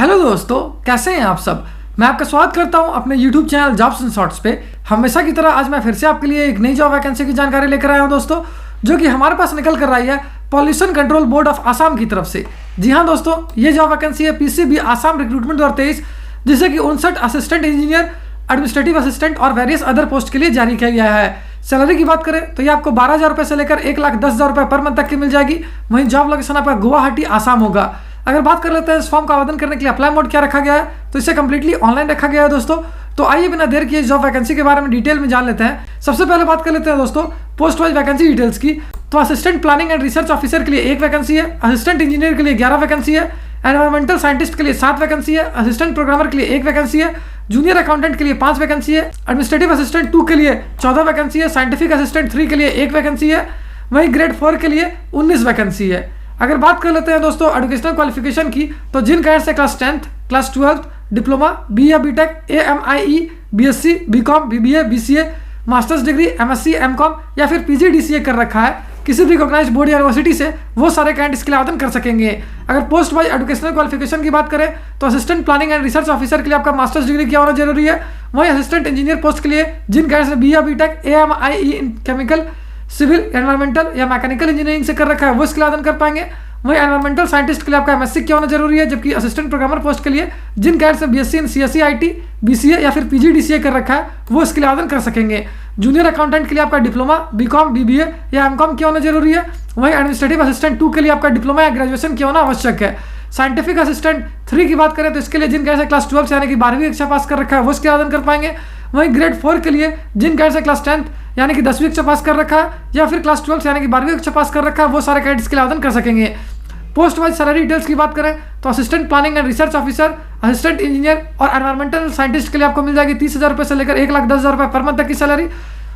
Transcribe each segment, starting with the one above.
Hello दोस्तों, कैसे हैं आप सब। मैं आपका स्वागत करता हूं अपने YouTube channel jobs and shorts पे। हमेशा की तरह आज मैं फिर से आपके लिए एक नई जॉब वैकेंसी की जानकारी लेकर आया हूं दोस्तों, जो कि हमारे पास निकल कर आई है pollution control board of Assam की तरफ से। जी हाँ दोस्तों, ये जॉब वैकेंसी है PCB आसाम रिक्रूटमेंट 2023, जिसे कि 59 असिस्टेंट इंजीनियर, एडमिनिस्ट्रेटिव असिस्टेंट और वेरियस अदर पोस्ट के लिए जारी किया गया है। सैलरी की बात करें तो ये आपको 12,000 रुपये से लेकर 1,10,000 रुपये पर मंथ तक की मिल जाएगी। वहीं जॉब लोकेशन आपका गुवाहाटी आसाम होगा। अगर बात कर लेते हैं इस फॉर्म का आवेदन करने के लिए अप्लाई मोड क्या रखा गया है, तो इसे कंप्लीटली ऑनलाइन रखा गया है दोस्तों। तो आइए बिना देर किए जॉब वैकेंसी के बारे में डिटेल में जान लेते हैं। सबसे पहले बात कर लेते हैं दोस्तों पोस्ट वाइज वैकेंसी डिटेल्स की। तो assistant planning and research officer के लिए 1 वैकेंसी है, असिस्टेंट इंजीनियर के लिए 11 वैकेंसी है, एनवायरमेंटल साइंटिस्ट के लिए 7 वैकेंसी है, असिस्टेंट प्रोग्रामर के लिए 1 वैकेंसी है, जूनियर अकाउंटेंट के लिए 5 वैकेंसी है, एडमिनिस्ट्रेटिव असिस्टेंट 2 के लिए 14 वैकेंसी है, साइंटिफिक असिस्टेंट 3 के लिए 1 वैकेंसी है, वहीं ग्रेड 4 के लिए 19 वैकेंसी है। अगर बात कर लेते हैं दोस्तों एजुकेशनल क्वालिफिकेशन की, तो जिन कैडेट्स से class 10th, class 12th, diploma, BA BTech, AMIE, BSc, BCom, BBA, BCA, masters degree, MSc, MCom या फिर PGDCA कर रखा है किसी भी रिकॉग्नाइज बोर्ड या यूनिवर्सिटी से, वो सारे कैंडिडेट इसके लिए आवेदन कर सकेंगे। अगर पोस्ट वाइज एजुकेशनल क्वालिफिकेशन की बात करें तो assistant planning and research officer के लिए आपका मास्टर्स डिग्री किया होना जरूरी है। वहीं असिस्टेंट इंजीनियर पोस्ट के लिए जिन कैंडिडेट्स ने BA BTech, AMIE in chemical, civil, environmental या मैकेनिकल इंजीनियरिंग से कर रखा है, वो इसके लिए आवेदन कर पाएंगे। वहीं एनवायरमेंटल साइंटिस्ट के लिए आपका MSc किया होना जरूरी है, जबकि असिस्टेंट प्रोग्रामर पोस्ट के लिए जिन कैडेट्स ने BSc in CSE IT, BCA या फिर PGDCA कर रखा है, वो इसके लिए आवेदन कर सकेंगे। जूनियर अकाउंटेंट के लिए आपका डिप्लोमा, BCom, BBA या MCom किया होना जरूरी है। वहीं एडमिनिस्ट्रेटिव असिस्टेंट 2 के लिए आपका डिप्लोमा या ग्रेजुएशन किया होना आवश्यक है। साइंटिफिक असिस्टेंट 3 की बात करें तो इसके लिए जिन कैडेट्स क्लास 12 से यानी कि 12वीं कक्षा पास कर रखा है, वो इसके आवेदन कर पाएंगे। वहीं ग्रेड 4 के लिए जिन कैडेट्स क्लास 10th यानी कि 10वीं कक्षा पास कर रखा है या फिर क्लास 12 यानी कि 12वीं कक्षा पास कर रखा है, वो सारे कैडेट्स के लिए आवेदन कर सकेंगे। पोस्ट वाइज सैलरी डिटेल्स की बात करें तो assistant planning and research officer, assistant engineer और एनवायरमेंटल साइंटिस्ट के लिए आपको मिल जाएगी 30,000 रुपये से लेकर 1,10,000 रुपये पर मंथ तक की सैलरी।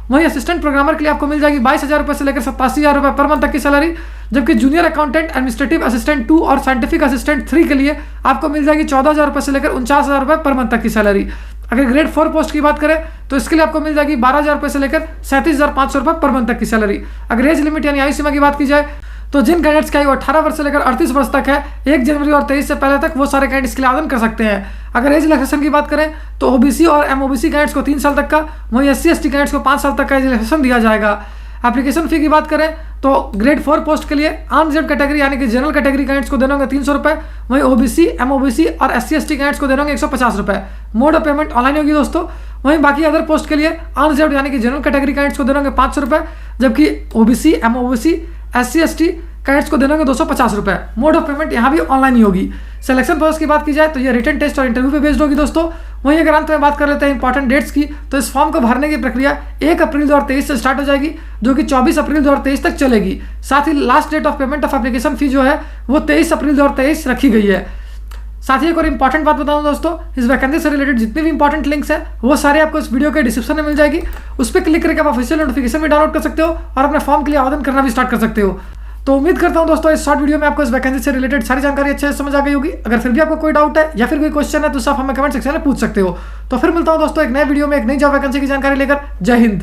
वहीं असिस्टेंट प्रोग्रामर के लिए आपको मिल जाएगी 22,000 रुपये से लेकर 87,000 रुपये पर मंथ तक की सैलरी, जबकि जूनियर अकाउंटेंट, एडमिनिस्ट्रेटिव असिस्टेंट 2 और साइंटिफिक असिस्टेंट 3 के लिए आपको मिल जाएगी 14,000 रुपये से लेकर 49,000 रुपये पर मंथ तक की सैलरी। अगर ग्रेड 4 पोस्ट की बात करें तो इसके लिए आपको मिल जाएगी 12,000 रुपये से लेकर 37,500 रुपये पर मंथ तक की सैलरी। अगर एज लिमिट यानी आयु सीमा की बात की जाए तो जिन कैंडिडेट्स की आयु 18 वर्ष से लेकर 38 वर्ष तक है, 1 जनवरी और 23 से पहले तक, वो सारे कैंडिडेट्स के लिए आवेदन कर सकते हैं। अगर एज रिलैक्सेशन की बात करें तो OBC और MOBC कैंडिडेट्स को 3 साल तक का, वहीं SC ST कैंडिडेट्स को 5 साल तक का एज रिलैक्सेशन दिया जाएगा। एप्लीकेशन फी की बात करें तो ग्रेड 4 पोस्ट के लिए अनरिजर्व कैटेगरी यानी कि जनरल कैटेगरी कैंडिडेट्स को देने होंगे 300 रुपये, वहीं OBC, MOBC और SC ST कैंडिडेट्स को देने होंगे 150 रुपये। मोड ऑफ पेमेंट ऑनलाइन होगी दोस्तों। वहीं बाकी अदर पोस्ट के लिए अनरिजर्व यानी कि जनरल कैटेगरी कैंडिडेट्स को देने होंगे 500 रुपये, जबकि OBC, MOBC, SC ST candidates को देने होंगे 250 रुपये। मोड ऑफ पेमेंट यहाँ भी ऑनलाइन ही होगी। सिलेक्शन प्रोसेस की बात की जाए तो ये रिटन टेस्ट और इंटरव्यू पे बेस्ड होगी दोस्तों। वहीं अगर अंत में बात कर लेते हैं इंपॉर्टेंट डेट्स की, तो इस फॉर्म को भरने की प्रक्रिया 1 अप्रैल 2023 से स्टार्ट हो जाएगी, जो कि 24 अप्रैल 2023 तक चलेगी। साथ ही last date of payment of application fee जो है वो 23 अप्रैल 2023 रखी गई है। साथ ही एक और इंपॉर्टेंट बात बताऊं दोस्तों, इस वैकेंसी से रिलेटेड जितने भी इंपॉर्टेंट लिंक्स हैं वो सारे आपको इस वीडियो के डिस्क्रिप्शन में मिल जाएगी। उस पर क्लिक करके आप ऑफिशियल नोटिफिकेशन भी डाउनलोड कर सकते हो और अपने फॉर्म के लिए आवेदन करना भी स्टार्ट कर सकते हो। तो उम्मीद करता हूं दोस्तों इस शॉर्ट वीडियो में आपको इस वैकेंसी से रिलेटेड सारी जानकारी अच्छे से समझ आ गई होगी। अगर फिर भी आपको कोई डाउट है या फिर कोई क्वेश्चन है तो आप हमें कमेंट सेक्शन में पूछ सकते हो। तो फिर मिलता हूं दोस्तों एक नए वीडियो में एक नई जॉब वैकेंसी की जानकारी लेकर। जय हिंद।